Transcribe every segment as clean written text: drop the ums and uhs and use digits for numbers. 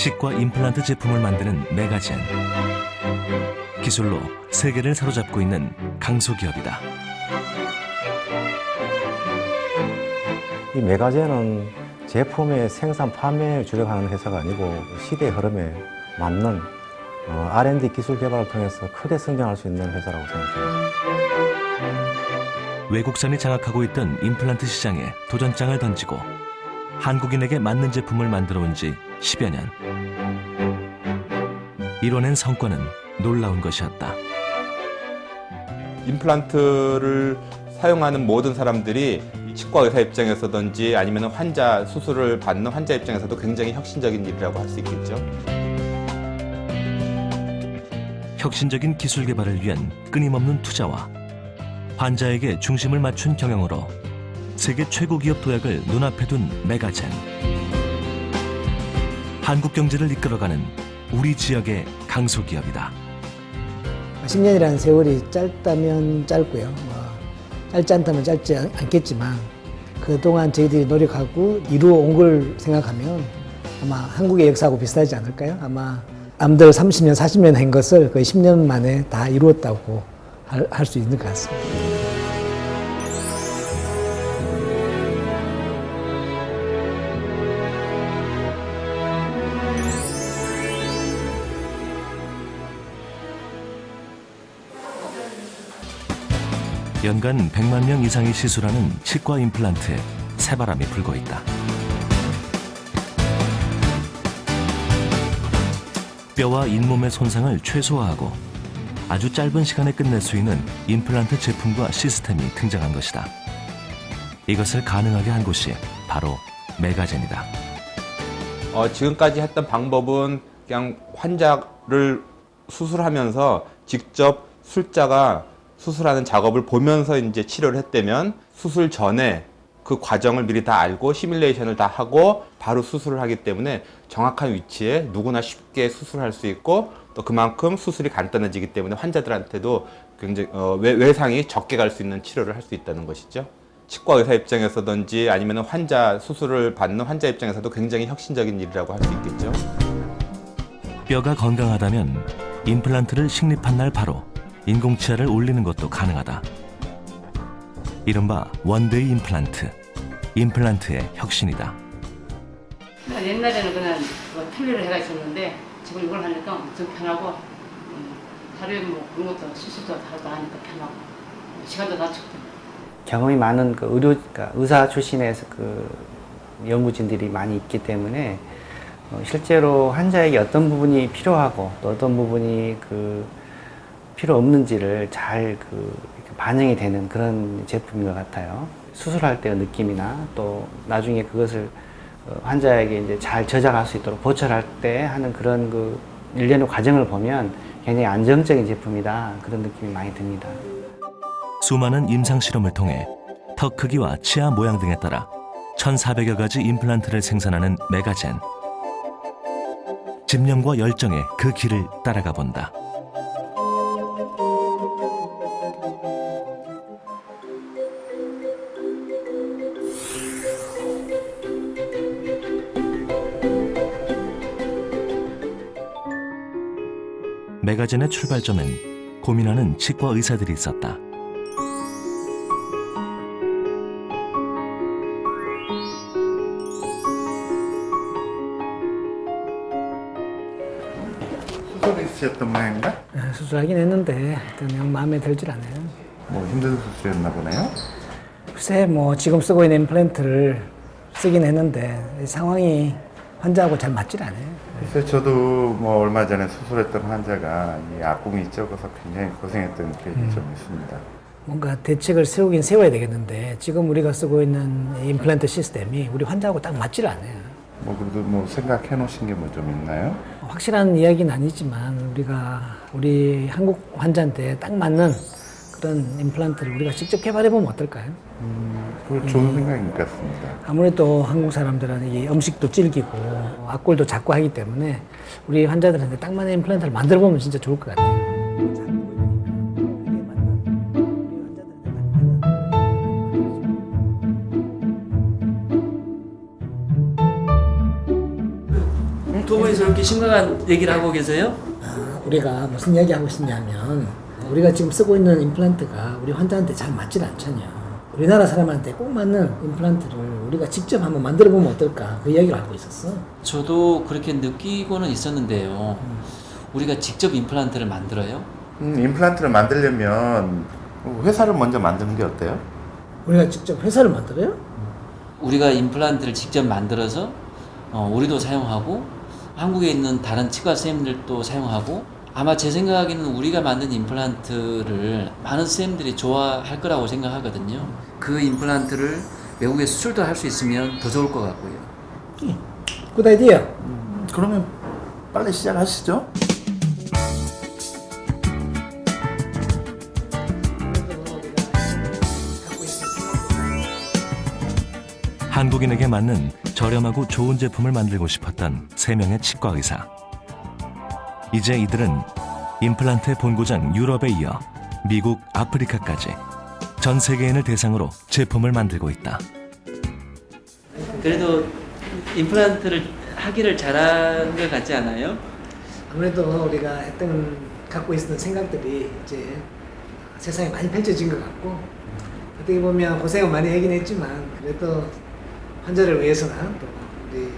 치과 임플란트 제품을 만드는 메가젠. 기술로 세계를 사로잡고 있는 강소기업이다. 이 메가젠은 제품의 생산 판매에 주력하는 회사가 아니고 시대의 흐름에 맞는 R&D 기술 개발을 통해서 크게 성장할 수 있는 회사라고 생각합니다. 외국산이 장악하고 있던 임플란트 시장에 도전장을 던지고 한국인에게 맞는 제품을 만들어 온 지 10여 년. 이뤄낸 성과는 놀라운 것이었다. 임플란트를 사용하는 모든 사람들이 치과 의사 입장에서든지 아니면 환자 수술을 받는 환자 입장에서도 굉장히 혁신적인 일이라고 할 수 있겠죠. 혁신적인 기술 개발을 위한 끊임없는 투자와 환자에게 중심을 맞춘 경영으로 세계 최고 기업 도약을 눈앞에 둔 메가젠. 한국 경제를 이끌어가는 우리 지역의 강소기업이다. 10년이라는 세월이 짧다면 짧고요. 짧지 않다면 짧지 않겠지만 그동안 저희들이 노력하고 이루어온 걸 생각하면 아마 한국의 역사하고 비슷하지 않을까요? 아마 남들 30년, 40년 한 것을 거의 10년 만에 다 이루었다고 할 수 있는 것 같습니다. 연간 100만 명 이상이 시술하는 치과 임플란트에 새바람이 불고 있다. 뼈와 잇몸의 손상을 최소화하고 아주 짧은 시간에 끝낼 수 있는 임플란트 제품과 시스템이 등장한 것이다. 이것을 가능하게 한 곳이 바로 메가젠이다. 지금까지 했던 방법은 그냥 환자를 수술하면서 직접 술자가 수술하는 작업을 보면서 이제 치료를 했다면 수술 전에 그 과정을 미리 다 알고 시뮬레이션을 다 하고 바로 수술을 하기 때문에 정확한 위치에 누구나 쉽게 수술할 수 있고 또 그만큼 수술이 간단해지기 때문에 환자들한테도 굉장히 외상이 적게 갈 수 있는 치료를 할 수 있다는 것이죠. 치과 의사 입장에서든지 아니면 환자 수술을 받는 환자 입장에서도 굉장히 혁신적인 일이라고 할 수 있겠죠. 뼈가 건강하다면 임플란트를 식립한 날 바로 인공치아를 올리는 것도 가능하다. 이른바 원데이 임플란트, 임플란트의 혁신이다. 옛날에는 그냥 틀니를 해가 있었는데 지금 이걸 하니까 좀 편하고 하루에 뭐 그런 것도 수술도 다 하니까 편하고 시간도 낮추고. 경험이 많은 그러니까 의사 출신의 연구진들이 많이 있기 때문에 실제로 환자에게 어떤 부분이 필요하고 또 어떤 부분이 필요 없는지를 잘 반영이 되는 그런 제품인 것 같아요. 수술할 때의 느낌이나 또 나중에 그것을 환자에게 이제 잘 저장할 수 있도록 보철할 때 하는 그런 일련의 과정을 보면 굉장히 안정적인 제품이다, 그런 느낌이 많이 듭니다. 수많은 임상 실험을 통해 턱 크기와 치아 모양 등에 따라 1,400여 가지 임플란트를 생산하는 메가젠. 집념과 열정의 그 길을 따라가 본다. 메가젠의 출발점엔 고민하는 치과 의사들이 있었다. 수술이 있으셨던 모양인가? 수술하긴 했는데 영 마음에 들질 않아요. 뭐 힘든 수술이었나 보네요? 글쎄 지금 쓰고 있는 임플란트를 쓰긴 했는데 상황이 환자하고 잘 맞질 않아요. 그래서 저도 얼마 전에 수술했던 환자가 이 악궁이 적어서 굉장히 고생했던 기억이 좀 있습니다. 뭔가 대책을 세우긴 세워야 되겠는데 지금 우리가 쓰고 있는 임플란트 시스템이 우리 환자하고 딱 맞질 않아요. 그래도 생각해 놓으신 게 좀 있나요? 확실한 이야기는 아니지만 우리 한국 환자한테 딱 맞는 그런 임플란트를 우리가 직접 개발해보면 어떨까요? 그거 좋은 생각인 것 같습니다. 아무래도 한국 사람들은 이 음식도 질기고 악골도 작고 하기 때문에 우리 환자들한테 딱 맞는 임플란트를 만들어보면 진짜 좋을 것 같아요. 두 분이서 이렇게 심각한 얘기를 하고 계세요? 우리가 무슨 이야기 하고 싶냐면 우리가 지금 쓰고 있는 임플란트가 우리 환자한테 잘 맞질 않잖아요. 우리나라 사람한테 꼭 맞는 임플란트를 우리가 직접 한번 만들어 보면 어떨까 그 이야기를 하고 있었어. 저도 그렇게 느끼고는 있었는데요. 우리가 직접 임플란트를 만들어요? 임플란트를 만들려면 회사를 먼저 만드는 게 어때요? 우리가 직접 회사를 만들어요? 우리가 임플란트를 직접 만들어서 우리도 사용하고 한국에 있는 다른 치과 선생님들도 사용하고 아마 제 생각에는 우리가 만든 임플란트를 많은 선생님들이 좋아할 거라고 생각하거든요. 그 임플란트를 외국에 수출도 할 수 있으면 더 좋을 것 같고요. 굿 아이디어. 그러면 빨리 시작하시죠. 한국인에게 맞는 저렴하고 좋은 제품을 만들고 싶었던 3명의 치과 의사. 이제 이들은 임플란트의 본고장 유럽에 이어 미국, 아프리카까지 전 세계인을 대상으로 제품을 만들고 있다. 그래도 임플란트를 하기를 잘한 것 같지 않아요? 아무래도 우리가 갖고 있었던 생각들이 이제 세상에 많이 펼쳐진 것 같고 어떻게 보면 고생은 많이 하긴 했지만 그래도 환자를 위해서나 또 우리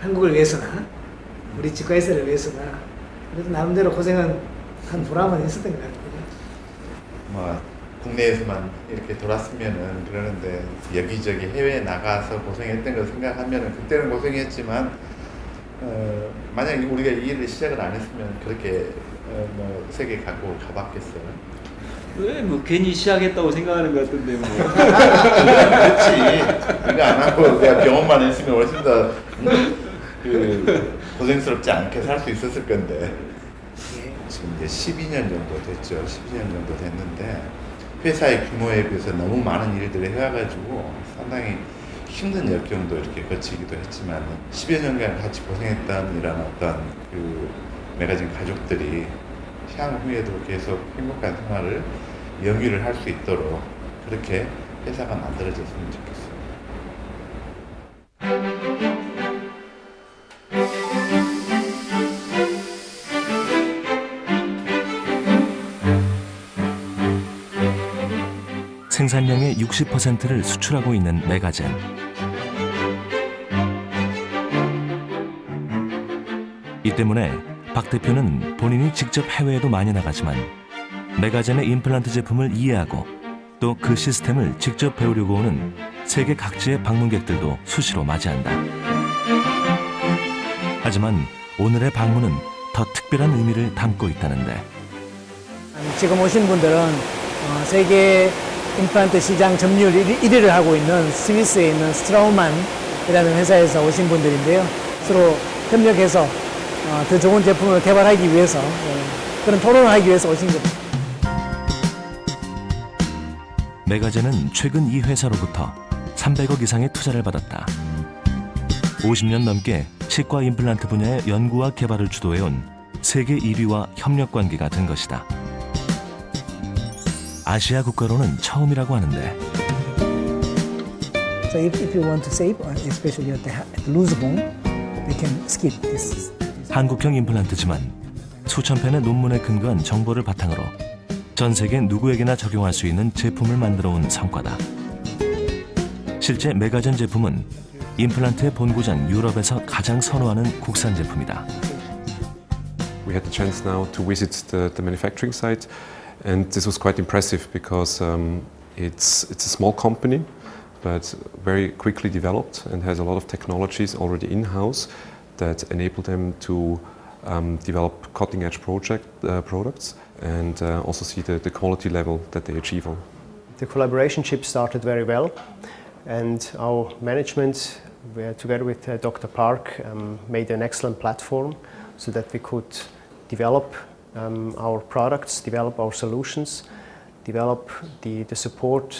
한국을 위해서나 우리 치과의사를 위해서나 그래도 나름대로 고생은 한 보람은 있었던 것 같아요. 뭐 국내에서만 이렇게 돌았으면은 그러는데 여기저기 해외에 나가서 고생했던 걸 생각하면은 그때는 고생했지만 만약 우리가 이 일을 시작을 안 했으면 그렇게 뭐 세계 갖고 가봤겠어요? 왜 뭐 괜히 시작했다고 생각하는 것 같은데 뭐. 그렇지. 그거 안 하고 내가 병원만 했으면 훨씬 더 고생스럽지 않게 살 수 있었을 건데. 지금 이제 12년 정도 됐죠. 12년 정도 됐는데 회사의 규모에 비해서 너무 많은 일들을 해와가지고 상당히 힘든 역경도 이렇게 거치기도 했지만 10여 년간 같이 고생했던 이런 어떤 그 매거진 가족들이 향후에도 계속 행복한 생활을 영위를 할 수 있도록 그렇게 회사가 만들어졌으면 좋겠어요. 생산량의 60%를 수출하고 있는 메가젠. 이 때문에 박 대표는 본인이 직접 해외에도 많이 나가지만 메가젠의 임플란트 제품을 이해하고 또 그 시스템을 직접 배우려고 오는 세계 각지의 방문객들도 수시로 맞이한다. 하지만 오늘의 방문은 더 특별한 의미를 담고 있다는데. 지금 오신 분들은 세계 임플란트 시장 점유율 1위를 하고 있는 스위스에 있는 스트라우만이라는 회사에서 오신 분들인데요. 서로 협력해서 더 좋은 제품을 개발하기 위해서 그런 토론을 하기 위해서 오신 겁니다. 메가젠은 최근 이 회사로부터 300억 이상의 투자를 받았다. 50년 넘게 치과 임플란트 분야의 연구와 개발을 주도해온 세계 1위와 협력 관계가 된 것이다. 아시아 국가로는 처음이라고 하는데. So if you want to save, especially at the loose bone, we can skip this. 한국형 임플란트지만 수천 편의 논문에 근거한 정보를 바탕으로 전 세계 누구에게나 적용할 수 있는 제품을 만들어 온 성과다. 실제 메가젠 제품은 임플란트의 본고장 유럽에서 가장 선호하는 국산 제품이다. We had the chance now to visit the manufacturing site, and this was quite impressive because it's a small company, but very quickly developed and has a lot of technologies already in-house that enable them to develop cutting-edge products and also see the quality level that they achieve on. The collaboration started very well, and our management, together with Dr. Park, made an excellent platform so that we could develop our products, develop our solutions, develop the support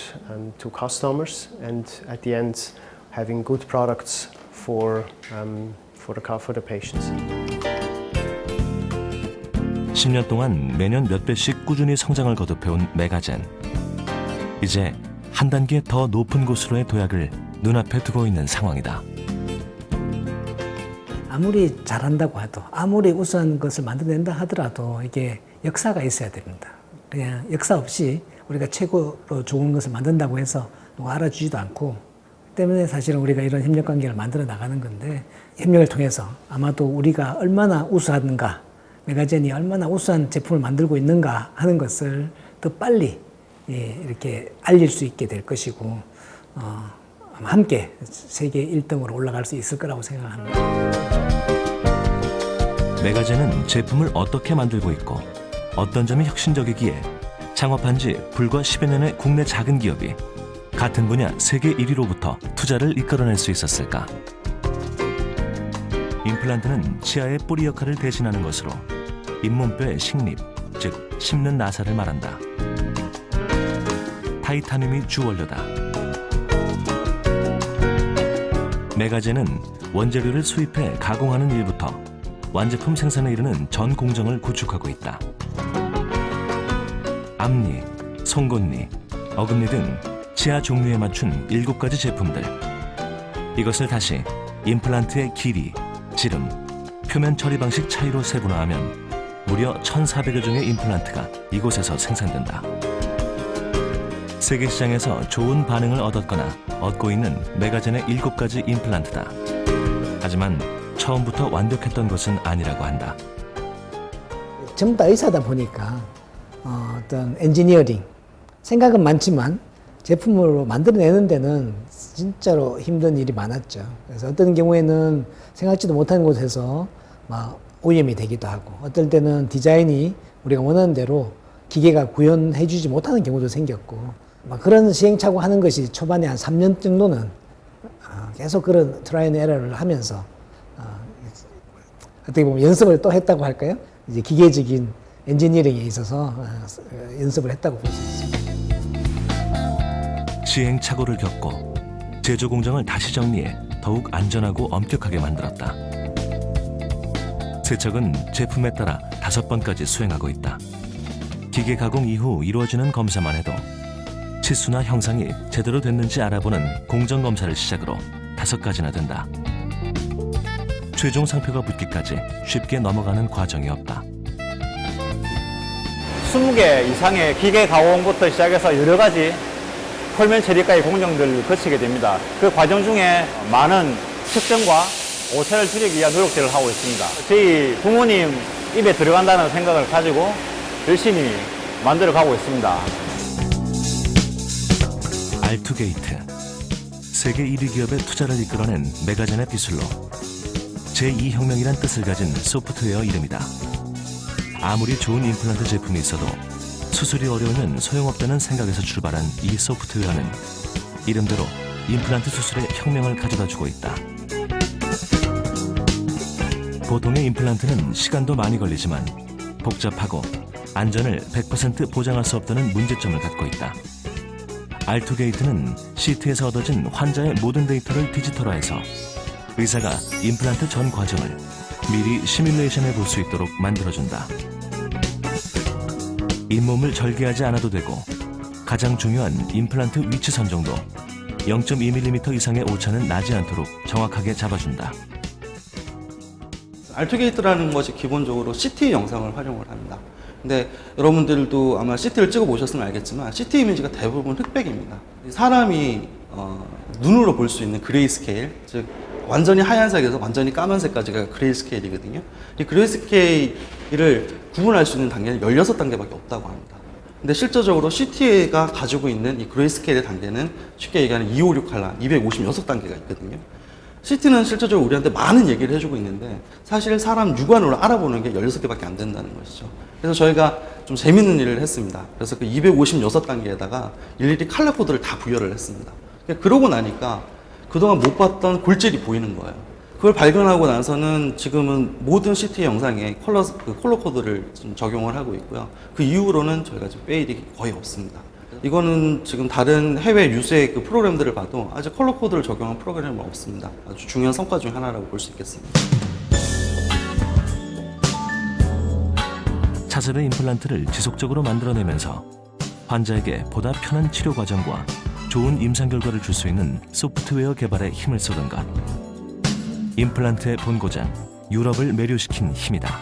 to customers, and at the end, having good products for the patients. 10년 동안 매년 몇 배씩 꾸준히 성장을 거듭해온 메가젠. 이제 한 단계 더 높은 곳으로의 도약을 눈앞에 두고 있는 상황이다. 아무리 잘한다고 해도 아무리 우수한 것을 만들어낸다 하더라도 이게 역사가 있어야 됩니다. 그냥 역사 없이 우리가 최고로 좋은 것을 만든다고 해서 누가 알아주지도 않고 때문에 사실은 우리가 이런 협력 관계를 만들어 나가는 건데 협력을 통해서 아마도 우리가 얼마나 우수한가 메가젠이 얼마나 우수한 제품을 만들고 있는가 하는 것을 더 빨리 이렇게 알릴 수 있게 될 것이고 아마 함께 세계 1등으로 올라갈 수 있을 거라고 생각합니다. 메가젠은 제품을 어떻게 만들고 있고 어떤 점이 혁신적이기에 창업한 지 불과 10여 년의 국내 작은 기업이 같은 분야 세계 1위로부터 투자를 이끌어낼 수 있었을까? 임플란트는 치아의 뿌리 역할을 대신하는 것으로 잇몸뼈의 식립, 즉 심는 나사를 말한다. 타이타늄이 주원료다. 메가젠은 원재료를 수입해 가공하는 일부터 완제품 생산에 이르는 전 공정을 구축하고 있다. 앞니, 송곳니, 어금니 등 치아 종류에 맞춘 7가지 제품들. 이것을 다시 임플란트의 길이, 지름, 표면 처리 방식 차이로 세분화하면 무려 1,400여 종의 임플란트가 이곳에서 생산된다. 세계 시장에서 좋은 반응을 얻었거나 얻고 있는 메가젠의 7가지 임플란트다. 하지만 처음부터 완벽했던 것은 아니라고 한다. 전부 다 의사다 보니까 어떤 엔지니어링, 생각은 많지만 제품으로 만들어내는 데는 진짜로 힘든 일이 많았죠. 그래서 어떤 경우에는 생각지도 못한 곳에서 막 오염이 되기도 하고, 어떨 때는 디자인이 우리가 원하는 대로 기계가 구현해주지 못하는 경우도 생겼고, 막 그런 시행착오 하는 것이 초반에 한 3년 정도는 계속 그런 트라이 앤 에러를 하면서 어떻게 보면 연습을 또 했다고 할까요? 이제 기계적인 엔지니어링에 있어서 연습을 했다고 볼 수 있습니다. 시행착오를 겪고 제조 공정을 다시 정리해 더욱 안전하고 엄격하게 만들었다. 세척은 제품에 따라 5번까지 수행하고 있다. 기계 가공 이후 이루어지는 검사만 해도 치수나 형상이 제대로 됐는지 알아보는 공정 검사를 시작으로 5가지나 된다. 최종 상표가 붙기까지 쉽게 넘어가는 과정이 없다. 20개 이상의 기계 가공부터 시작해서 여러 가지 표면 처리까지 공정들을 거치게 됩니다. 그 과정 중에 많은 측정과 오차를 줄이기 위한 노력들을 하고 있습니다. 저희 부모님 입에 들어간다는 생각을 가지고 열심히 만들어 가고 있습니다. 알투게이트, 세계 1위 기업의 투자를 이끌어낸 메가젠의 기술로 제2혁명이란 뜻을 가진 소프트웨어 이름이다. 아무리 좋은 임플란트 제품이 있어도 수술이 어려우면 소용없다는 생각에서 출발한 이 소프트웨어는 이름대로 임플란트 수술에 혁명을 가져다주고 있다. 보통의 임플란트는 시간도 많이 걸리지만 복잡하고 안전을 100% 보장할 수 없다는 문제점을 갖고 있다. 알투게이트는 시트에서 얻어진 환자의 모든 데이터를 디지털화해서 의사가 임플란트 전 과정을 미리 시뮬레이션해 볼 수 있도록 만들어준다. 잇몸을 절개하지 않아도 되고 가장 중요한 임플란트 위치 선정도 0.2mm 이상의 오차는 나지 않도록 정확하게 잡아준다. 알투게이트라는 것이 기본적으로 CT 영상을 활용을 합니다. 근데 여러분들도 아마 CT를 찍어 보셨으면 알겠지만 CT 이미지가 대부분 흑백입니다. 사람이 눈으로 볼 수 있는 그레이스케일, 즉 완전히 하얀색에서 완전히 까만색까지가 그레이스케일이거든요. 이 그레이스케일을 구분할 수 있는 단계는 16단계밖에 없다고 합니다. 근데 실질적으로 CT가 가지고 있는 이 그레이스케일의 단계는 쉽게 얘기하는 256칼라, 256단계가 있거든요. CT는 실질적으로 우리한테 많은 얘기를 해주고 있는데 사실 사람 육안으로 알아보는 게 16개밖에 안 된다는 것이죠. 그래서 저희가 좀 재밌는 일을 했습니다. 그래서 그 256단계에다가 일일이 칼라 코드를 다 부여를 했습니다. 그러고 나니까 그동안 못 봤던 골질이 보이는 거예요. 그걸 발견하고 나서는 지금은 모든 CT 영상에 컬러 코드를 좀 적용을 하고 있고요. 그 이후로는 저희가 지금 페일이 거의 없습니다. 이거는 지금 다른 해외 유수의 그 프로그램들을 봐도 아직 컬러 코드를 적용한 프로그램은 없습니다. 아주 중요한 성과 중 하나라고 볼 수 있겠습니다. 차세대 임플란트를 지속적으로 만들어내면서 환자에게 보다 편한 치료 과정과 좋은 임상 결과를 줄 수 있는 소프트웨어 개발에 힘을 쏟은 것. 임플란트의 본고장, 유럽을 매료시킨 힘이다.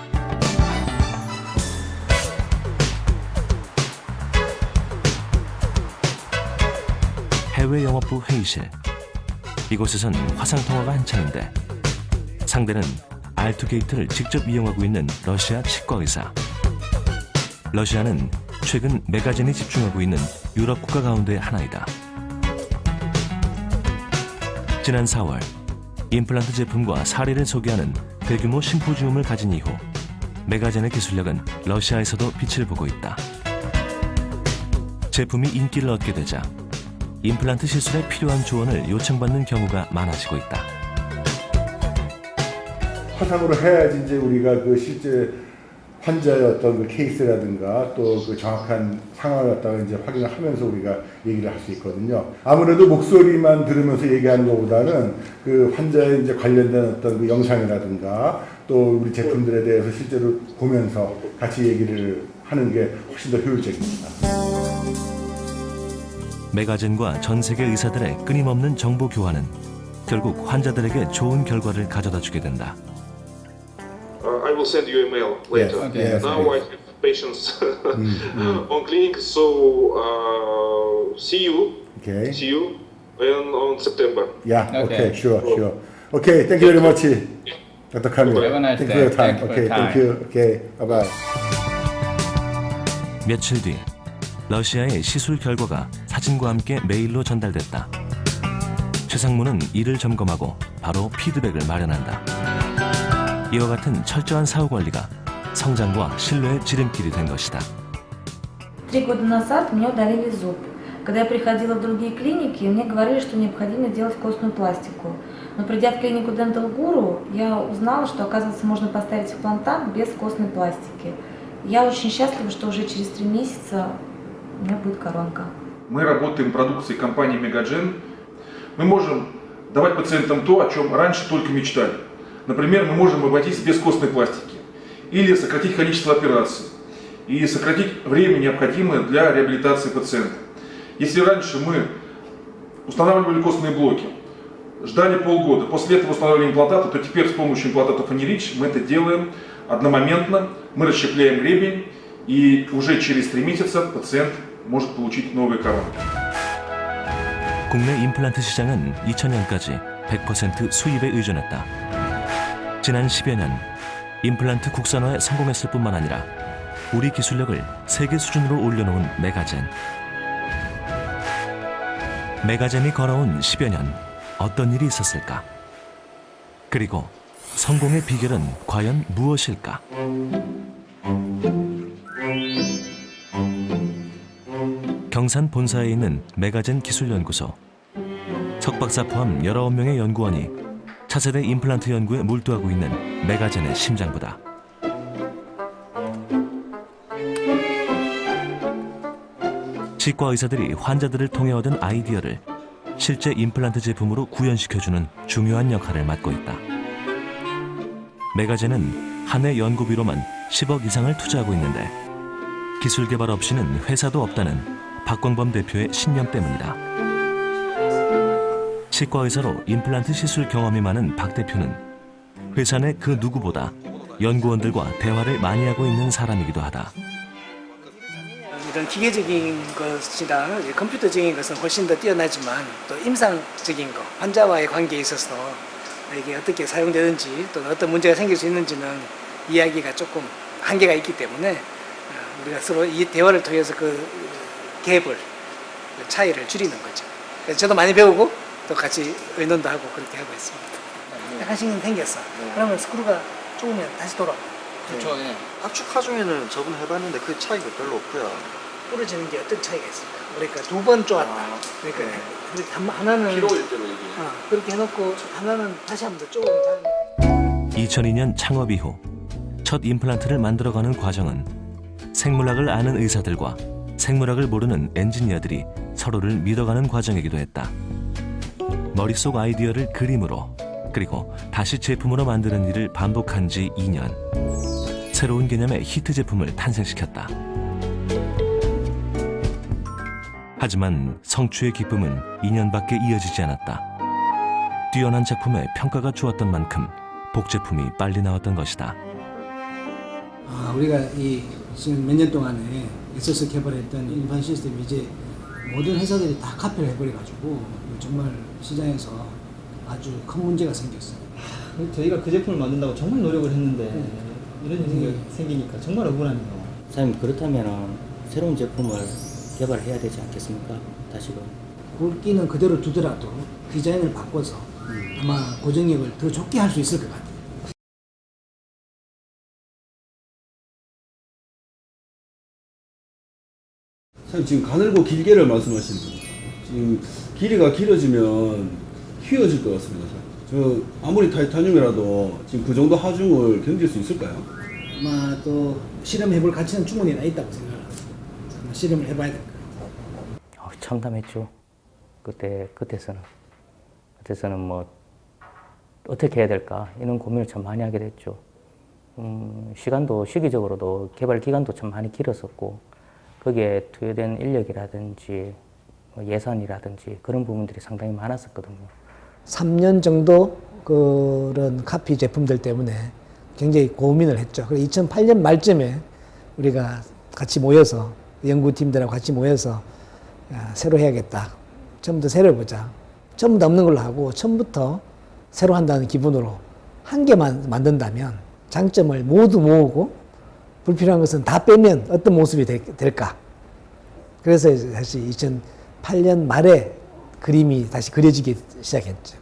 해외 영업부 회의실. 이곳에선 화상통화가 한창인데 상대는 R2게이트를 직접 이용하고 있는 러시아 치과의사. 러시아는 최근 메가젠이 집중하고 있는 유럽 국가 가운데 하나이다. 지난 4월 임플란트 제품과 사례를 소개하는 대규모 심포지움을 가진 이후 메가젠의 기술력은 러시아에서도 빛을 보고 있다. 제품이 인기를 얻게 되자 임플란트 시술에 필요한 조언을 요청받는 경우가 많아지고 있다. 화상으로 해야지 이제 우리가 그 실제 환자의 어떤 그 케이스라든가 또 그 정확한 상황을 갖다가 이제 확인을 하면서 우리가 얘기를 할 수 있거든요. 아무래도 목소리만 들으면서 얘기하는 것보다는 그 환자의 이제 관련된 어떤 그 영상이라든가 또 우리 제품들에 대해서 실제로 보면서 같이 얘기를 하는 게 훨씬 더 효율적입니다. 메가젠과 전 세계 의사들의 끊임없는 정보 교환은 결국 환자들에게 좋은 결과를 가져다 주게 된다. I will send you email later. Yes, okay. Yes, now okay. I have patients on clinic, so see you. Okay. See you on September. Yeah. Okay. Sure. Okay. Thank you very much, Dr. Kamil. Have a nice Thank you for your day. time. Thank you for Okay. your Thank time. you. Okay. Bye bye. 며칠 뒤 러시아의 시술 결과가 사진과 함께 메일로 전달됐다. 최상무는 이를 점검하고 바로 피드백을 마련한다. 이와 같은 철저한 사후 관리가 성장과 신뢰의 지름길이 된 것이다. 3 года назад мне удалили зуб. Когда я приходила в другие клиники, мне говорили, что необходимо делать костную пластику. Но придя в клинику Dental Guru, я узнала, что, оказывается, можно поставить имплантат без костной пластики. Я очень счастлива, что уже через 3 месяца у меня будет коронка. Мы работаем в продукции компании Megagen. Мы можем давать пациентам то, о чем раньше только мечтали. Например, мы можем обойтись без костной пластики или сократить количество операций и сократить время, необходимое для реабилитации пациента. Если раньше мы устанавливали костные блоки, ждали полгода, после этого устанавливали имплантаты, то теперь с помощью имплантатов AnyRich мы это делаем одномоментно, мы расщепляем гребень, и уже через 3 месяца пациент может получить новые коронки. 국내 임플란트 시장은 2000년까지 100% 수입에 의존했다. 지난 10여 년 임플란트 국산화에 성공했을 뿐만 아니라 우리 기술력을 세계 수준으로 올려놓은 메가젠. 메가젠이 걸어온 10여 년 어떤 일이 있었을까? 그리고 성공의 비결은 과연 무엇일까? 경산 본사에 있는 메가젠 기술연구소. 석박사 포함 19명의 연구원이 차세대 임플란트 연구에 몰두하고 있는 메가젠의 심장부다. 치과 의사들이 환자들을 통해 얻은 아이디어를 실제 임플란트 제품으로 구현시켜주는 중요한 역할을 맡고 있다. 메가젠은 한 해 연구비로만 10억 이상을 투자하고 있는데 기술 개발 없이는 회사도 없다는 박광범 대표의 신념 때문이다. 치과 의사로 임플란트 시술 경험이 많은 박 대표는 회사 내 그 누구보다 연구원들과 대화를 많이 하고 있는 사람이기도 하다. 이런 기계적인 것이랑 컴퓨터적인 것은 훨씬 더 뛰어나지만 또 임상적인 것, 환자와의 관계에 있어서 이게 어떻게 사용되는지 또 어떤 문제가 생길 수 있는지는 이야기가 조금 한계가 있기 때문에 우리가 서로 이 대화를 통해서 그 갭을, 그 차이를 줄이는 거죠. 그래서 저도 많이 배우고 또 같이 의논도 하고 그렇게 하고 있습니다. 약간씩은 생겼어. 그러면 스크루가 조금면 다시 돌아. 그렇죠. 예. 압축 하중에는 저번에 해봤는데 그 차이가 별로 없고요. 부러지는 게 어떤 차이가 있을까? 그러니까 2번 쪼았다. 그러니까 네. 그렇게 하나는 피로일 때로 얘기해. 그렇게 해놓고 하나는 다시 한번 더 쪼으면 2002년 창업 이후 첫 임플란트를 만들어가는 과정은 생물학을 아는 의사들과 생물학을 모르는 엔지니어들이 서로를 믿어가는 과정이기도 했다. 머릿속 아이디어를 그림으로 그리고 다시 제품으로 만드는 일을 반복한 지 2년. 새로운 개념의 히트 제품을 탄생시켰다. 하지만 성취의 기쁨은 2년밖에 이어지지 않았다. 뛰어난 작품에 평가가 좋았던 만큼 복제품이 빨리 나왔던 것이다. 우리가 이 지금 몇 년 동안에 애써서 개발했던 인판 시스템이 이제 모든 회사들이 다 카피를 해버려가지고 정말 시장에서 아주 큰 문제가 생겼어요. 저희가 그 제품을 만든다고 정말 노력을 했는데 이런 일이 생기니까 정말 억울하네요. 사장님, 그렇다면 새로운 제품을 개발해야 되지 않겠습니까? 다시금. 굵기는 그대로 두더라도 디자인을 바꿔서 아마 고정력을 더 좋게 할 수 있을 것 같아요. 사장님, 지금 가늘고 길게를 말씀하시는 거죠. 지금 길이가 길어지면 휘어질 것 같습니다. 저 아무리 타이타늄이라도 지금 그 정도 하중을 견딜 수 있을까요? 아마 또 실험해볼 가치는 충분히 있다고 생각합니다. 실험을 해봐야 될 거예요. 참담했죠. 그때서는 뭐 어떻게 해야 될까 이런 고민을 참 많이 하게 됐죠. 시기적으로도 개발 기간도 참 많이 길었었고 거기에 투여된 인력이라든지 예산이라든지 그런 부분들이 상당히 많았었거든요. 3년 정도 그런 카피 제품들 때문에 굉장히 고민을 했죠. 그래서 2008년 말쯤에 우리가 같이 모여서 연구팀들하고 같이 모여서 새로 해야겠다. 처음부터 새로 해보자. 처음부터 없는 걸로 하고 처음부터 새로 한다는 기분으로 한 개만 만든다면 장점을 모두 모으고 불필요한 것은 다 빼면 어떤 모습이 될까. 그래서 사실 2008년 말에 그림이 다시 그려지기 시작했죠.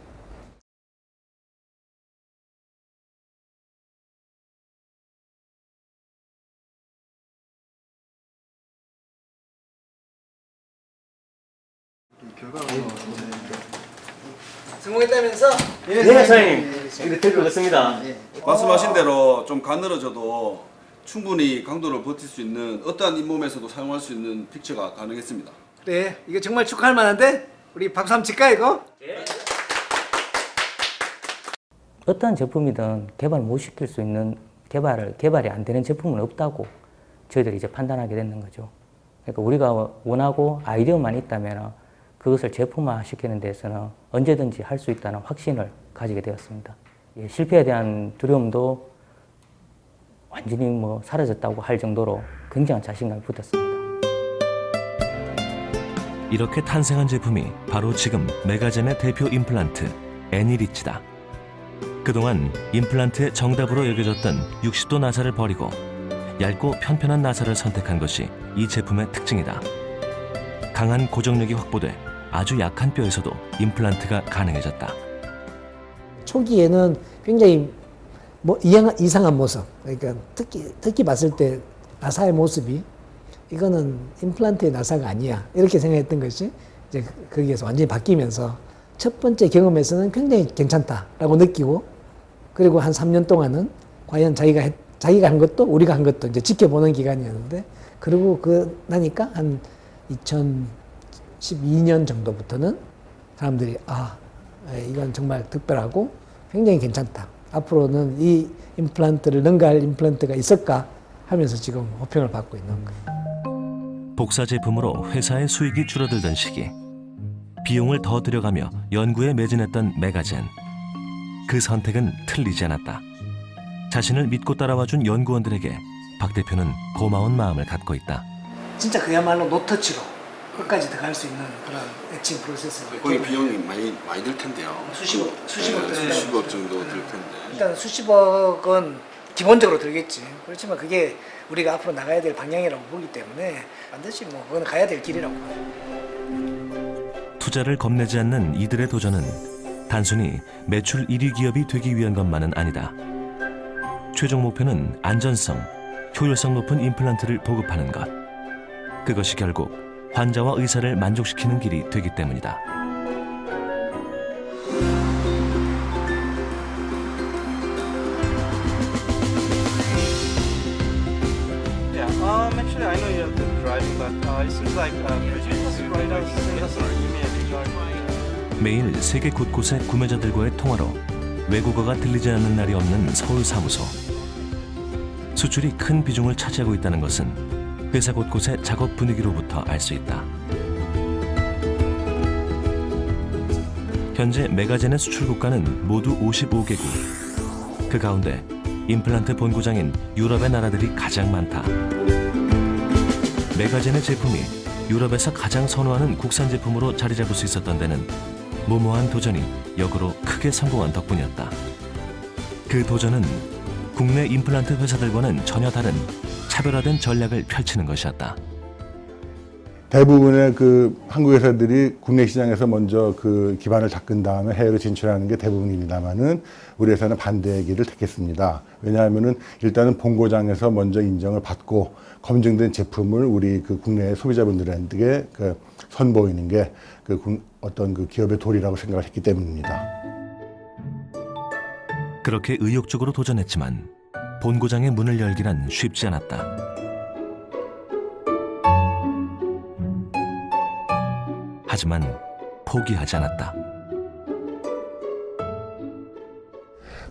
성공했다면서? 네, 사장님. 이렇게 될 것 같습니다. 말씀하신 대로 좀 가늘어져도 충분히 강도를 버틸 수 있는 어떠한 잇몸에서도 사용할 수 있는 픽처가 가능했습니다. 그래, 이거 정말 축하할 만한데? 우리 박수 한번 칠까 이거? 어떠한 제품이든 개발 못 시킬 수 있는 개발이 안 되는 제품은 없다고 저희들이 이제 판단하게 되는 거죠. 그러니까 우리가 원하고 아이디어만 있다면 그것을 제품화 시키는 데서는 언제든지 할 수 있다는 확신을 가지게 되었습니다. 실패에 대한 두려움도 완전히 사라졌다고 할 정도로 굉장한 자신감이 붙었습니다. 이렇게 탄생한 제품이 바로 지금 메가젠의 대표 임플란트 애니리치다. 그동안 임플란트의 정답으로 여겨졌던 60도 나사를 버리고 얇고 편편한 나사를 선택한 것이 이 제품의 특징이다. 강한 고정력이 확보돼 아주 약한 뼈에서도 임플란트가 가능해졌다. 초기에는 굉장히 이상한 모습, 그러니까 특히 봤을 때 나사의 모습이 이거는 임플란트의 나사가 아니야 이렇게 생각했던 것이 이제 거기에서 완전히 바뀌면서 첫 번째 경험에서는 굉장히 괜찮다라고 느끼고 그리고 한 3년 동안은 과연 자기가 한 것도 우리가 한 것도 이제 지켜보는 기간이었는데 그리고 나니까 한 2012년 정도부터는 사람들이 이건 정말 특별하고 굉장히 괜찮다. 앞으로는 이 임플란트를 능가할 임플란트가 있을까 하면서 지금 호평을 받고 있는 거예요. 복사 제품으로 회사의 수익이 줄어들던 시기 비용을 더 들여가며 연구에 매진했던 메가젠. 그 선택은 틀리지 않았다. 자신을 믿고 따라와준 연구원들에게 박 대표는 고마운 마음을 갖고 있다. 진짜 그야말로 노터치로 끝까지 들어갈 수 있는 그런 애칭 프로세스. 거의 비용이 많이 들 텐데요. 수십억 정도 들 텐데. 일단 수십억은 기본적으로 들겠지. 그렇지만 그게 우리가 앞으로 나가야 될 방향이라고 보기 때문에 반드시 그건 가야 될 길이라고 봐요. 투자를 겁내지 않는 이들의 도전은 단순히 매출 1위 기업이 되기 위한 것만은 아니다. 최종 목표는 안전성, 효율성 높은 임플란트를 보급하는 것. 그것이 결국 환자와 의사를 만족시키는 길이 되기 때문이다. Actually, I know you're driving, but it seems like could you just write us, send us an email regarding. 매일 세계 곳곳의 구매자들과의 통화로 외국어가 들리지 않는 날이 없는 서울 사무소. 수출이 큰 비중을 차지하고 있다는 것은 회사 곳곳의 작업 분위기로부터 알 수 있다. 현재 메가젠의 수출 국가는 모두 55개국. 그 가운데 임플란트 본고장인 유럽의 나라들이 가장 많다. 메가젠의 제품이 유럽에서 가장 선호하는 국산 제품으로 자리 잡을 수 있었던 데는 무모한 도전이 역으로 크게 성공한 덕분이었다. 그 도전은 국내 임플란트 회사들과는 전혀 다른 차별화된 전략을 펼치는 것이었다. 대부분의 그 한국 회사들이 국내 시장에서 먼저 그 기반을 닦은 다음에 해외로 진출하는 게 대부분입니다만은 우리 회사는 반대의 길을 택했습니다. 왜냐하면은 일단은 본고장에서 먼저 인정을 받고 검증된 제품을 우리 그 국내 소비자분들에게 그 선보이는 게 그 어떤 그 기업의 도리라고 생각을 했기 때문입니다. 그렇게 의욕적으로 도전했지만 본고장의 문을 열기란 쉽지 않았다. 하지만 포기하지 않았다.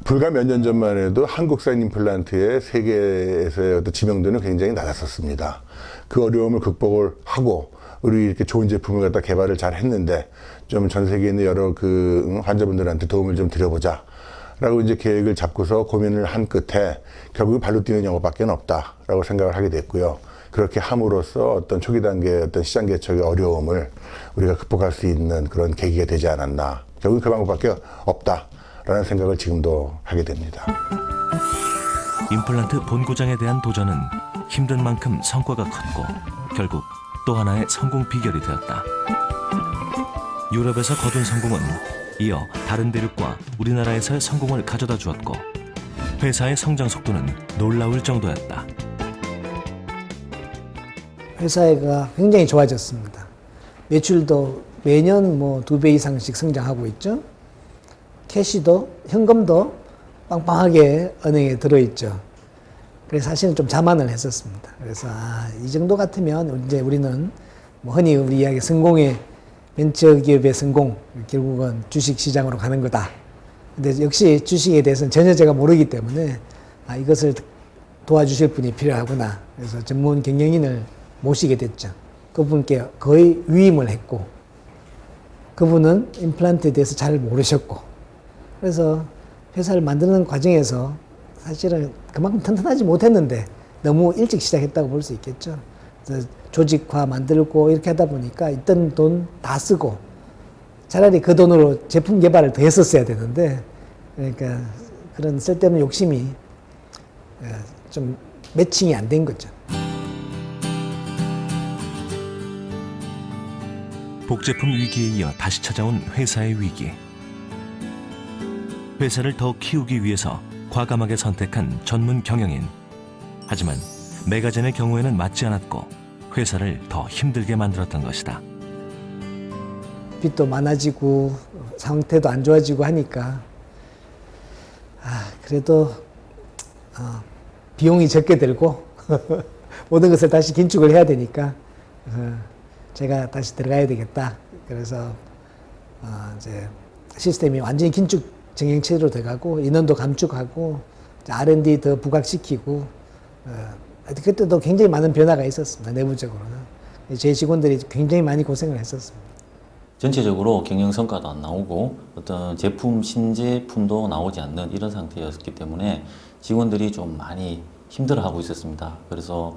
불과 몇 년 전만 해도 한국산 임플란트의 세계에서의 어떤 지명도는 굉장히 낮았었습니다. 그 어려움을 극복을 하고 우리 이렇게 좋은 제품을 갖다 개발을 잘 했는데 좀 전 세계에 있는 여러 그 환자분들한테 도움을 좀 드려보자 라고 이제 계획을 잡고서 고민을 한 끝에 결국 발로 뛰는 영업밖에 없다라고 생각을 하게 됐고요. 그렇게 함으로써 어떤 초기 단계의 어떤 시장 개척의 어려움을 우리가 극복할 수 있는 그런 계기가 되지 않았나. 결국 그 방법밖에 없다라는 생각을 지금도 하게 됩니다. 임플란트 본고장에 대한 도전은 힘든 만큼 성과가 컸고 결국 또 하나의 성공 비결이 되었다. 유럽에서 거둔 성공은 이어 다른 대륙과 우리나라에서의 성공을 가져다 주었고 회사의 성장 속도는 놀라울 정도였다. 회사가 굉장히 좋아졌습니다. 매출도 매년 뭐 2배 이상씩 성장하고 있죠. 캐시도 현금도 빵빵하게 은행에 들어있죠. 그래서 사실은 좀 자만을 했었습니다. 그래서 이 정도 같으면 이제 우리는 뭐 흔히 우리 이야기 성공의 벤처기업의 성공, 결국은 주식시장으로 가는 거다. 근데 역시 주식에 대해서는 전혀 제가 모르기 때문에 이것을 도와주실 분이 필요하구나. 그래서 전문 경영인을 모시게 됐죠. 그분께 거의 위임을 했고 그분은 임플란트에 대해서 잘 모르셨고 그래서 회사를 만드는 과정에서 사실은 그만큼 튼튼하지 못했는데 너무 일찍 시작했다고 볼 수 있겠죠. 그래서 조직화 만들고 이렇게 하다 보니까 있던 돈 다 쓰고 차라리 그 돈으로 제품 개발을 더 했었어야 되는데 그러니까 그런 쓸데없는 욕심이 좀 매칭이 안 된 거죠. 복제품 위기에 이어 다시 찾아온 회사의 위기. 회사를 더 키우기 위해서 과감하게 선택한 전문 경영인. 하지만 메가젠의 경우에는 맞지 않았고 회사를 더 힘들게 만들었던 것이다. 빚도 많아지고 상태도 안 좋아지고 하니까 그래도 비용이 적게 들고 모든 것을 다시 긴축을 해야 되니까 제가 다시 들어가야 되겠다. 그래서 이제 시스템이 완전히 긴축 정형체제로 들어가고 인원도 감축하고 R&D 더 부각시키고 그때도 굉장히 많은 변화가 있었습니다. 내부적으로는 제 직원들이 굉장히 많이 고생을 했었습니다. 전체적으로 경영 성과도 안 나오고 어떤 제품 신제품도 나오지 않는 이런 상태였기 때문에 직원들이 좀 많이 힘들어하고 있었습니다. 그래서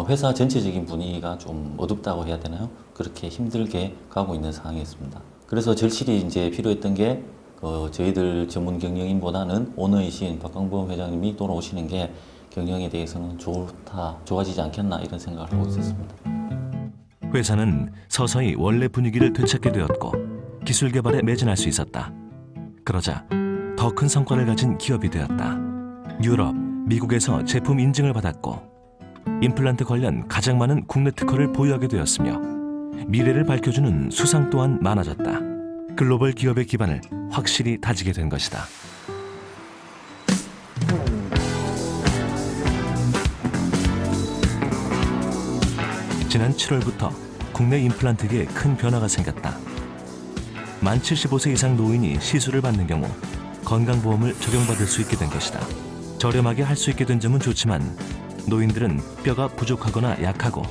회사 전체적인 분위기가 좀 어둡다고 해야 되나요? 그렇게 힘들게 가고 있는 상황이었습니다. 그래서 절실히 이제 필요했던 게 저희들 전문 경영인보다는 오너이신 박광범 회장님이 돌아오시는 게 경영에 대해서는 좋아지지 않겠나 이런 생각을 하고 있었습니다. 회사는 서서히 원래 분위기를 되찾게 되었고 기술 개발에 매진할 수 있었다. 그러자 더 큰 성과를 가진 기업이 되었다. 유럽, 미국에서 제품 인증을 받았고 임플란트 관련 가장 많은 국내 특허를 보유하게 되었으며 미래를 밝혀주는 수상 또한 많아졌다. 글로벌 기업의 기반을 확실히 다지게 된 것이다. 지난 7월부터 국내 임플란트계에 큰 변화가 생겼다. 만 75세 이상 노인이 시술을 받는 경우 건강보험을 적용받을 수 있게 된 것이다. 저렴하게 할 수 있게 된 점은 좋지만 노인들은 뼈가 부족하거나 약하고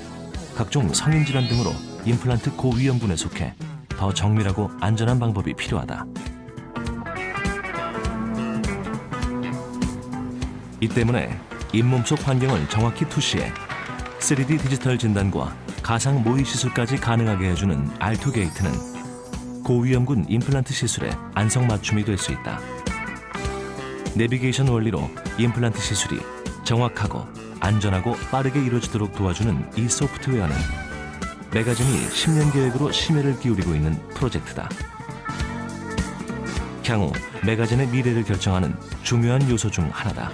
각종 성인질환 등으로 임플란트 고위험군에 속해 더 정밀하고 안전한 방법이 필요하다. 이 때문에 잇몸 속 환경을 정확히 투시해 3D 디지털 진단과 가상 모의 시술까지 가능하게 해주는 R2게이트는 고위험군 임플란트 시술의 안성맞춤이 될 수 있다. 내비게이션 원리로 임플란트 시술이 정확하고 안전하고 빠르게 이루어지도록 도와주는 이 소프트웨어는 메가젠이 10년 계획으로 심혈을 기울이고 있는 프로젝트다. 향후 메가젠의 미래를 결정하는 중요한 요소 중 하나다.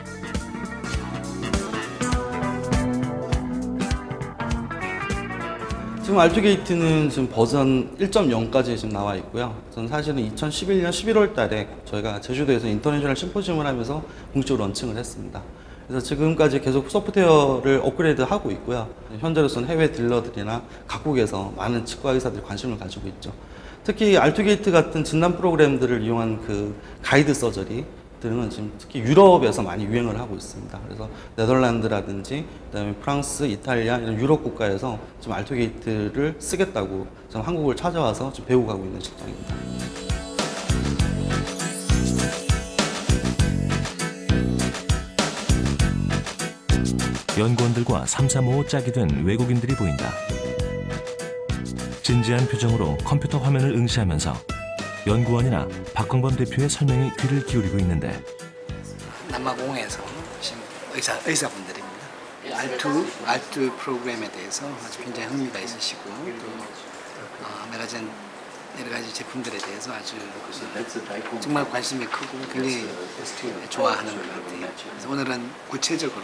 지금 R2게이트는 지금 버전 1.0까지 지금 나와 있고요. 저는 사실은 2011년 11월 달에 저희가 제주도에서 인터내셔널 심포지움을 하면서 공식적으로 런칭을 했습니다. 그래서 지금까지 계속 소프트웨어를 업그레이드 하고 있고요. 현재로서는 해외 딜러들이나 각국에서 많은 치과 의사들이 관심을 가지고 있죠. 특히 R2게이트 같은 진단 프로그램들을 이용한 그 가이드 서저리들은 지금 특히 유럽에서 많이 유행을 하고 있습니다. 그래서 네덜란드라든지 그다음에 프랑스, 이탈리아 이런 유럽 국가에서 지금 R2게이트를 쓰겠다고 지금 한국을 찾아와서 지금 배우고 가고 있는 실정입니다. 연구원들과 삼삼오오 짝이 된 외국인들이 보인다. 진지한 표정으로 컴퓨터 화면을 응시하면서 연구원이나 박광범 대표의 설명에 귀를 기울이고 있는데 남아공에서 오신 의사분들입니다. R2 프로그램에 대해서 아주 굉장히 흥미가 있으시고 또 메가젠 여러 가지 제품들에 대해서 아주 정말 관심이 크고 굉장히 좋아하는 것 같아요. 그래서 오늘은 구체적으로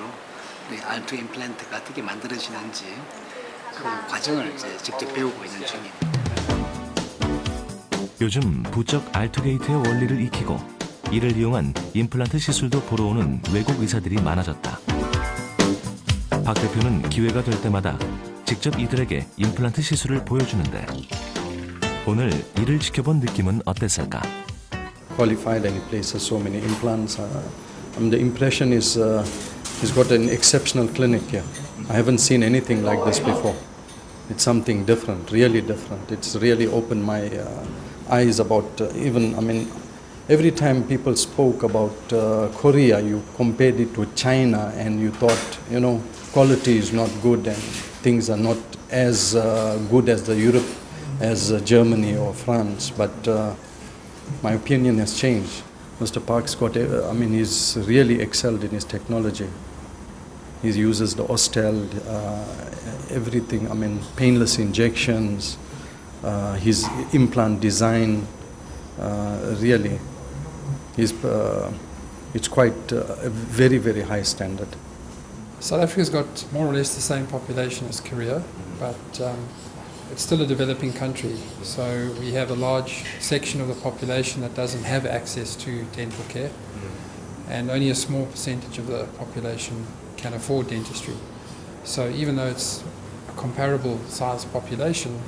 R2 임플란트가 어떻게 만들어지는지 그 과정을 이제 직접 배우고 있는 중입니다. 요즘 부쩍 R2게이트의 원리를 익히고 이를 이용한 임플란트 시술도 보러 오는 외국 의사들이 많아졌다. 박 대표는 기회가 될 때마다 직접 이들에게 임플란트 시술을 보여주는데 오늘 이를 지켜본 느낌은 어땠을까? Qualified and he places so many implants. The impression is he's got an exceptional clinic here. I haven't seen anything like this before. It's something different, really different. It's really opened my eyes about every time people spoke about Korea, you compared it to China and you thought, quality is not good and things are not as good as the Europe, as Germany or France. But my opinion has changed. Mr. Park's got, he's really excelled in his technology. He uses the Ostel, everything, painless injections, his implant design, really, it's quite a very, very high standard. South Africa's got more or less the same population as Korea, but it's still a developing country. So we have a large section of the population that doesn't have access to dental care, and only a small percentage of the population can afford dentistry. So even though it's a comparable size population,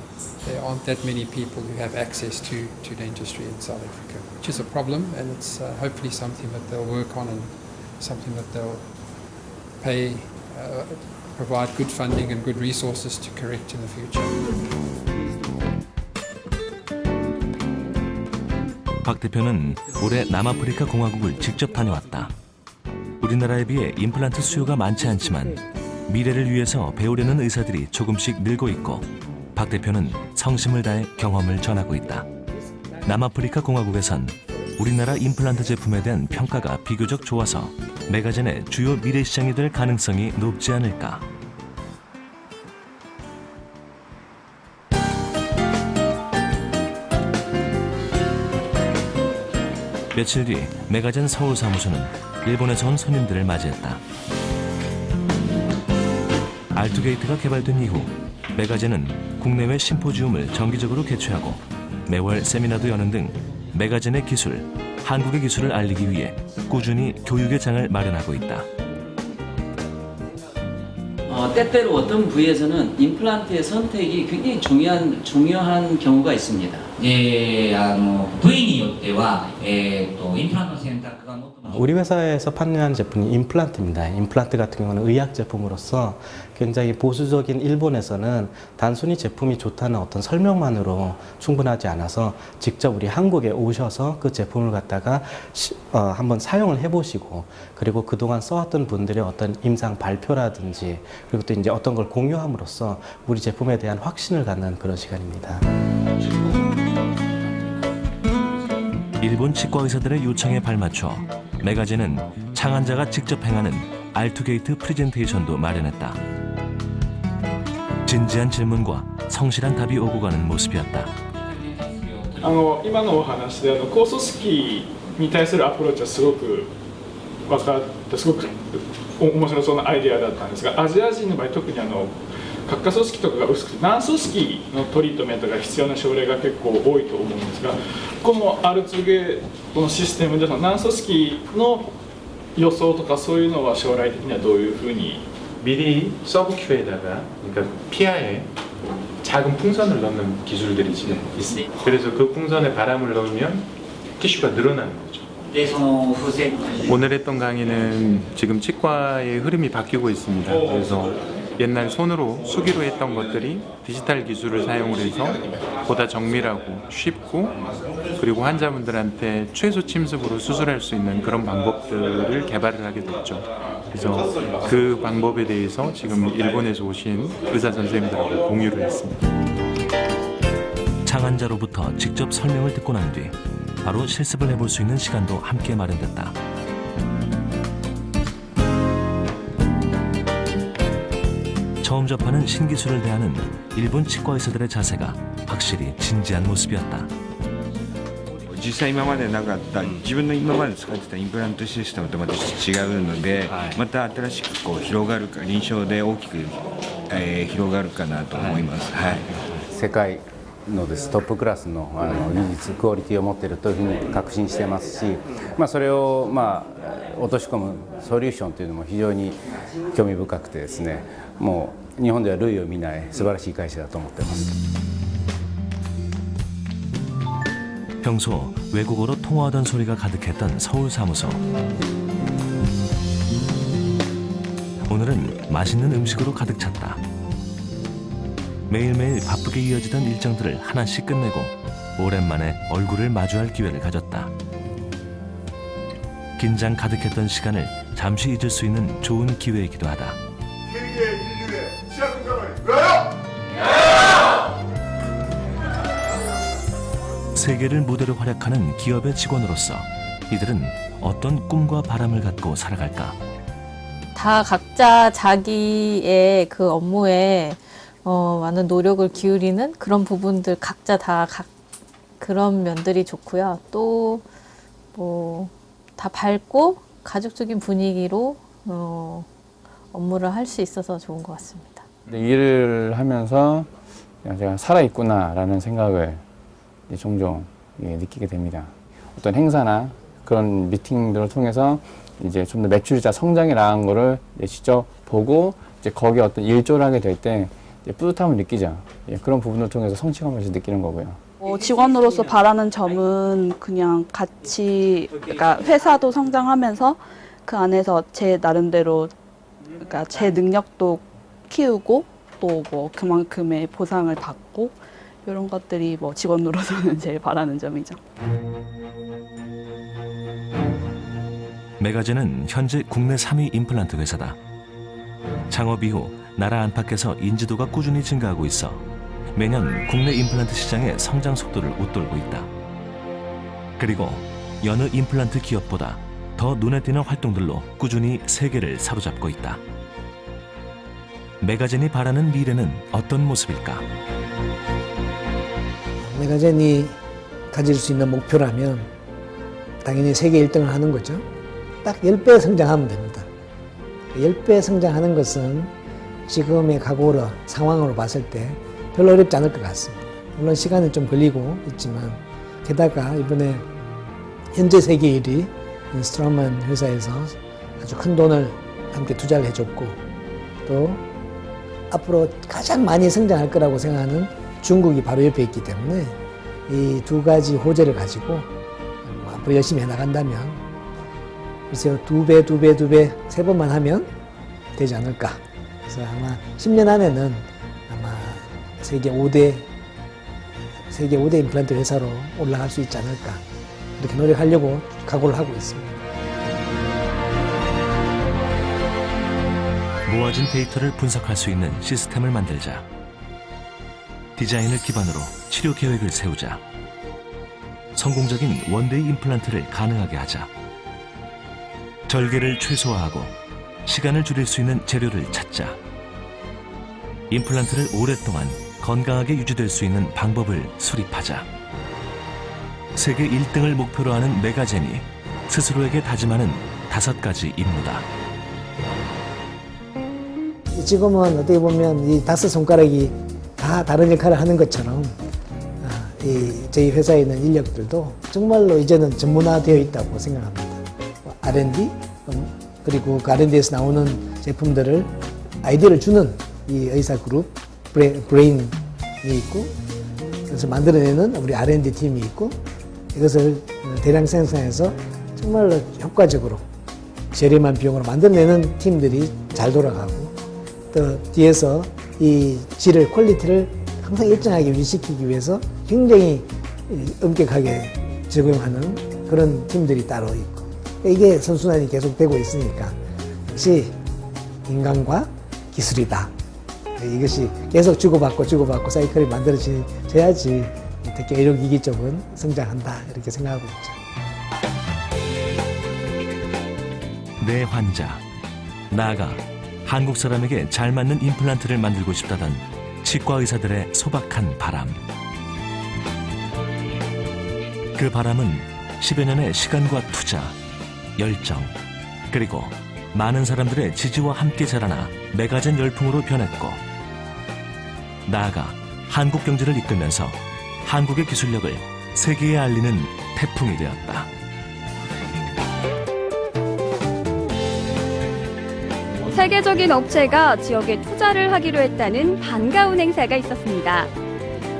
there aren't that many people who have access to dentistry in South Africa, which is a problem, and it's hopefully something that they'll work on and something that they'll provide good funding and good resources to correct in the future. 박 대표는 올해 남아프리카 공화국을 직접 다녀왔다. 우리나라에 비해 임플란트 수요가 많지 않지만 미래를 위해서 배우려는 의사들이 조금씩 늘고 있고 박 대표는 성심을 다해 경험을 전하고 있다. 남아프리카 공화국에선 우리나라 임플란트 제품에 대한 평가가 비교적 좋아서 메가젠의 주요 미래 시장이 될 가능성이 높지 않을까. 며칠 뒤 메가젠 서울 사무소는 일본에서 온 손님들을 맞이했다. R2게이트가 개발된 이후 메가젠은 국내외 심포지움을 정기적으로 개최하고 매월 세미나도 여는 등 메가젠의 기술, 한국의 기술을 알리기 위해 꾸준히 교육의 장을 마련하고 있다. 때때로 어떤 부위에서는 임플란트의 선택이 굉장히 중요한 경우가 있습니다. 部位によっては、インプラントの選択がもっと 우리 회사에서 판매하는 제품이 임플란트입니다. 임플란트 같은 경우는 의학 제품으로서 굉장히 보수적인 일본에서는 단순히 제품이 좋다는 어떤 설명만으로 충분하지 않아서 직접 우리 한국에 오셔서 그 제품을 갖다가 한번 사용을 해보시고 그리고 그동안 써왔던 분들의 어떤 임상 발표라든지 그리고 또 이제 어떤 걸 공유함으로써 우리 제품에 대한 확신을 갖는 그런 시간입니다. 일본 치과 의사들의 요청에 발맞춰 매거진은 창안자가 직접 행하는 알투게이트 프레젠테이션도 마련했다. 진지한 질문과 성실한 답이 오고 가는 모습이었다. 今のお話で高組織に対するアプローチはすごく分かったすごく面白そうなアイデアだったんですが、アジア人の場合特に核化組織とかが薄くて軟組織のトリートメントが必要な症例が結構多いと思うんですが、この R2G このシステムで軟組織の予想とかそういうのは将来的にはどういうふうに 미리 서브큐에다가 그러니까 피하에 작은 풍선을 넣는 기술들이 지금 있습니다. 그래서 그 풍선에 바람을 넣으면 티슈가 늘어나는 거죠. 오늘 했던 강의는 지금 치과의 흐름이 바뀌고 있습니다. 그래서 옛날 손으로 수기로 했던 것들이 디지털 기술을 사용을 해서 보다 정밀하고 쉽고 그리고 환자분들한테 최소 침습으로 수술할 수 있는 그런 방법들을 개발을 하게 됐죠. 그래서 그 방법에 대해서 지금 일본에서 오신 의사 선생님들하고 공유를 했습니다. 창안자로부터 직접 설명을 듣고 난 뒤 바로 실습을 해볼 수 있는 시간도 함께 마련됐다. 처음 접하는 신기술을 대하는 일본 치과 의사들의 자세가 확실히 진지한 모습이었다. 実際今までなかった自分の今まで使ってたインプラントシステムとまた違うので、また新しくこう広がるか臨床で大きく、広がるかなと思います。世界のですトップクラスの技術クオリティを持っているというふうに確信してますし、それを落とし込むソリューションというのも非常に興味深くてですね、もう日本では類を見ない素晴らしい会社だと思っています。 평소 외국어로 통화하던 소리가 가득했던 서울 사무소. 오늘은 맛있는 음식으로 가득 찼다. 매일매일 바쁘게 이어지던 일정들을 하나씩 끝내고 오랜만에 얼굴을 마주할 기회를 가졌다. 긴장 가득했던 시간을 잠시 잊을 수 있는 좋은 기회이기도 하다. 세계 인류의 치아 건강을 위하여! 세계를 무대로 활약하는 기업의 직원으로서 이들은 어떤 꿈과 바람을 갖고 살아갈까? 다 각자 자기의 그 업무에 많은 노력을 기울이는 그런 부분들 각자 다 그런 면들이 좋고요. 또 뭐 다 밝고 가족적인 분위기로 업무를 할 수 있어서 좋은 것 같습니다. 일을 하면서 제가 살아있구나라는 생각을 종종 느끼게 됩니다. 어떤 행사나 그런 미팅들을 통해서 이제 좀 더 매출자 성장이 나간 거를 직접 보고 이제 거기에 어떤 일조를 하게 될 때 뿌듯함을 느끼죠. 그런 부분을 통해서 성취감을 느끼는 거고요. 직원으로서 바라는 점은 그냥 같이 그러니까 회사도 성장하면서 그 안에서 제 나름대로 그러니까 제 능력도 키우고 또 뭐 그만큼의 보상을 받고 이런 것들이 뭐 직원으로서는 제일 바라는 점이죠. 매거진은 현재 국내 3위 임플란트 회사다. 창업 이후 나라 안팎에서 인지도가 꾸준히 증가하고 있어 매년 국내 임플란트 시장의 성장 속도를 웃돌고 있다. 그리고 여느 임플란트 기업보다 더 눈에 띄는 활동들로 꾸준히 세계를 사로잡고 있다. 매거진이 바라는 미래는 어떤 모습일까? 매거진이 가질 수 있는 목표라면 당연히 세계 1등을 하는 거죠. 딱 10배 성장하면 됩니다. 10배 성장하는 것은 지금의 각오로 상황으로 봤을 때 별로 어렵지 않을 것 같습니다. 물론 시간은 좀 걸리고 있지만 게다가 이번에 현재 세계 1위 스트라우만 회사에서 아주 큰 돈을 함께 투자를 해줬고 또 앞으로 가장 많이 성장할 거라고 생각하는 중국이 바로 옆에 있기 때문에 이 두 가지 호재를 가지고 앞으로 열심히 해나간다면 글쎄요 2배, 3번만 하면 되지 않을까. 그래서 아마 10년 안에는 아마 세계 5대 임플란트 회사로 올라갈 수 있지 않을까. 이렇게 노력하려고 각오를 하고 있습니다. 모아진 데이터를 분석할 수 있는 시스템을 만들자. 디자인을 기반으로 치료 계획을 세우자. 성공적인 원데이 임플란트를 가능하게 하자. 절개를 최소화하고 시간을 줄일 수 있는 재료를 찾자. 임플란트를 오랫동안 건강하게 유지될 수 있는 방법을 수립하자. 세계 1등을 목표로 하는 메가젠이 스스로에게 다짐하는 5가지 임무다. 지금은 어떻게 보면 이 5손가락이 다 다른 역할을 하는 것처럼 저희 회사에 있는 인력들도 정말로 이제는 전문화되어 있다고 생각합니다. R&D 그리고 그 R&D에서 나오는 제품들을 아이디어를 주는 이 의사 그룹 브레인이 있고 그래서 만들어내는 우리 R&D 팀이 있고 이것을 대량 생산해서 정말로 효과적으로 저렴한 비용으로 만들어내는 팀들이 잘 돌아가고 또 뒤에서 이 질을 퀄리티를 항상 일정하게 유지시키기 위해서 굉장히 엄격하게 적용하는 그런 팀들이 따로 있고 이게 선순환이 계속되고 있으니까 역시 인간과 기술이다. 이것이 계속 주고받고 사이클이 만들어져야지 특히 의료기기 쪽은 성장한다 이렇게 생각하고 있죠. 내 환자, 나아가 한국 사람에게 잘 맞는 임플란트를 만들고 싶다던 치과 의사들의 소박한 바람. 그 바람은 10여 년의 시간과 투자, 열정, 그리고 많은 사람들의 지지와 함께 자라나 메가젠 열풍으로 변했고 나아가 한국 경제를 이끌면서 한국의 기술력을 세계에 알리는 태풍이 되었다. 세계적인 업체가 지역에 투자를 하기로 했다는 반가운 행사가 있었습니다.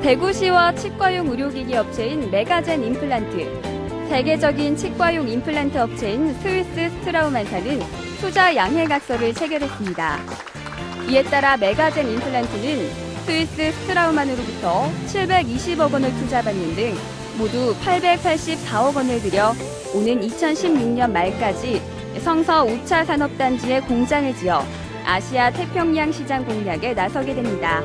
대구시와 치과용 의료기기 업체인 메가젠 임플란트, 세계적인 치과용 임플란트 업체인 스위스 스트라우만사는 투자 양해각서를 체결했습니다. 이에 따라 메가젠 임플란트는 스위스 스트라우만으로부터 720억 원을 투자받는 등 모두 884억 원을 들여 오는 2016년 말까지 성서 5차 산업단지에 공장을 지어 아시아 태평양 시장 공략에 나서게 됩니다.